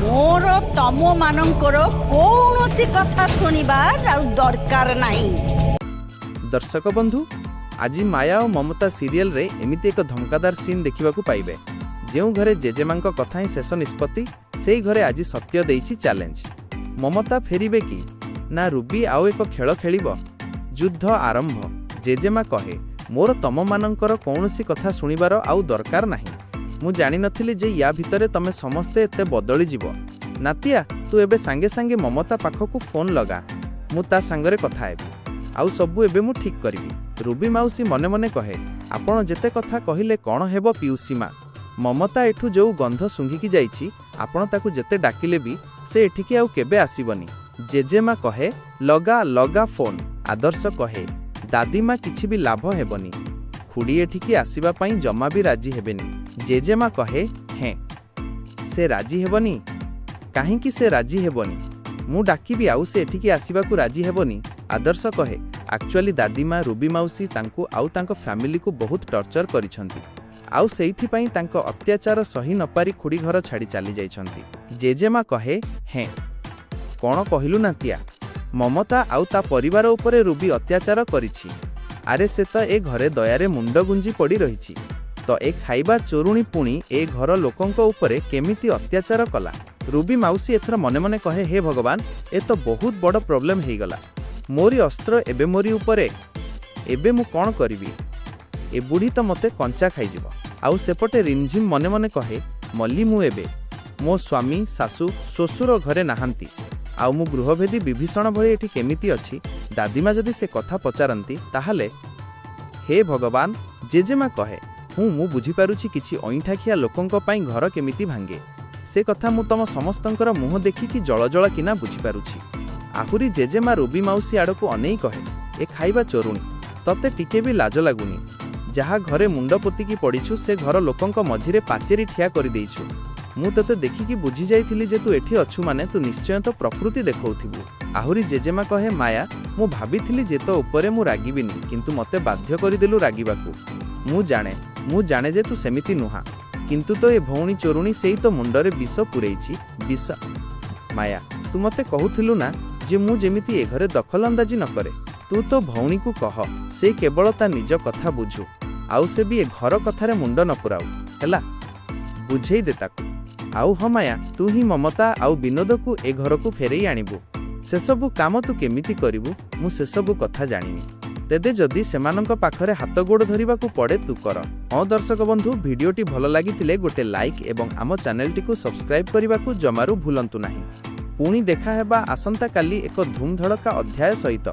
मोर तम मानकर कौनसी कथा सुनिबार दरकार नहीं। दर्शक बंधु आज माया और ममता सीरियल रे एमिति एक धमकादार सीन देखा पाइबे। जो घरे जेजेमा कथा ही शेष निष्पत्ति से घरे आज सत्य देइछि चैलेंज। ममता फेरिबे कि ना रूबी आउ एक खेल खेलिब। युद्ध आरंभ। जेजेमा कहे मोर तम मानकर कौनसी कथा सुनिबार आउ दरकार नहीं। मु जानि नथिली जे या भितरे तमे समस्ते एते बदली जीव। नातिया तू एबे सांगे सांगे ममता पाखकु फोन लगा, मु ता सांगरे कथा हेबी आउ सबु एबे मु ठीक करबी। रूबी माउसी मने मने कहे आपण जेते कथा कहिले कोन हेबो पिउसी मा। ममता एठू जो गंध सुंघिकी जाइछि आपण ताकू जेते डाकिले भी से एठिके आउ केबे आसीबनी। जेजेमा कहे लगा लगा फोन। आदर्श कहे दादीमा किछि भी लाभ हेबनी, खुड़ी एठिके आसीबा पई जमा भी राजी हेबेनी। जेजेमा कहे हें से राजी हेबनी काहेकि से राजी हेबनी, मु डाकिबी आउ से एठिके आसीबाकू राजी हेबनी। आदर्श कहे एक्चुअली दादीमा रूबी माउसी तांकू आउ तांको फैमिली को बहुत टर्चर करिसंती आउ सेइथि पई तांको अत्याचार सही नपारी खुड़ी घर छाड़ी चली जाइछंती। जेजेमा कहे हें कोन कहिलु नातिया, ममता आउ ता परिवार उपरे रूबी अत्याचार करिछि। आरे से तो ए घरे दयारे मुंड गुंजी पड़ी रहिछि, तो ए खाइबा चोरुणी पुणी ए घर लोकंक उपरे केमिति अत्याचार कला। रूबी माउसी एथर मने मने कहे हे भगवान ए तो बहुत बड़ प्रॉब्लम हे गला। मोरी अस्त्र एबे मोरी उपरे, एबे मु कोन करिवि, ए बुढ़ी तो मते कंचा खाइजिब। आउ सेपटे रिमझिम मने मने कहे मल्ली मु एबे मो स्वामी सासू ससुर घरे नाहांती आउ मु गृहभेदी विभीषण भली एठी केमिति अछि। दादीमा जदि से कथा पचारंती ताहाले हे भगवान। जेजेमा कहे मु बुझी पारुछि किछि अइठाखिया लोकंक पई घर केमिति भांगे, से कथा मु तम समस्तंकर मुह देखिकी जळजळ किना बुझी पारुछि। आहुरी जेजेमा रूबी माउसी आड़कू अनेई कहे ए खाइबा चोरुणी तते टिके भी लाज लागुनी। जहा घरे मुंड पोतिकी पड़ीछु से घर लोकंक मझिरे पाचेरी ठिया करि देइछु। मु तते देखिकी बुझी जाइथिली जे तू एठी अछु माने तू निश्चय तो प्रकृति देखौथिबु। आहुरी जेजेमा कहे माया मु भाबिथिली जे तो उपरे मु रागिबिनी, किंतु मते बाध्य करिदेलु रागिबाकू। मु जाने जे तू सेमिति नुहा, किंतु तो ए भौणी चोरुणी सेई तो मुंडरे विष पुरेइछि। विष माया तू मते कहूथिलु ना जे मु जेमिति ए घरे दखल अंदाजी न करे। तू तो भौणी को कह से केवल ता निज कथा बुझु आउ से भी ए घर कथारे मुंड न पुराउ हैला, बुझेई दे ताकू। आउ ह माया तू ही ममता आउ विनोद को ए घर को फेरई आनिबु, से सबु काम तू केमिति करिवु मु से सबु कथा जानिनी। तेदे जदि सेमानंक पाखरे हाथ गोड़ धरिबा को पड़े तू कर। दर्शक बंधु भिडियोटी भल लागिथिले गोटे लाइक एवं आम चैनलटी को सब्सक्राइब करने को जमारू भूलंतु नहीं। पुणी देखा हेबा आसंता काली एक धूमधड़का अध्याय सहित।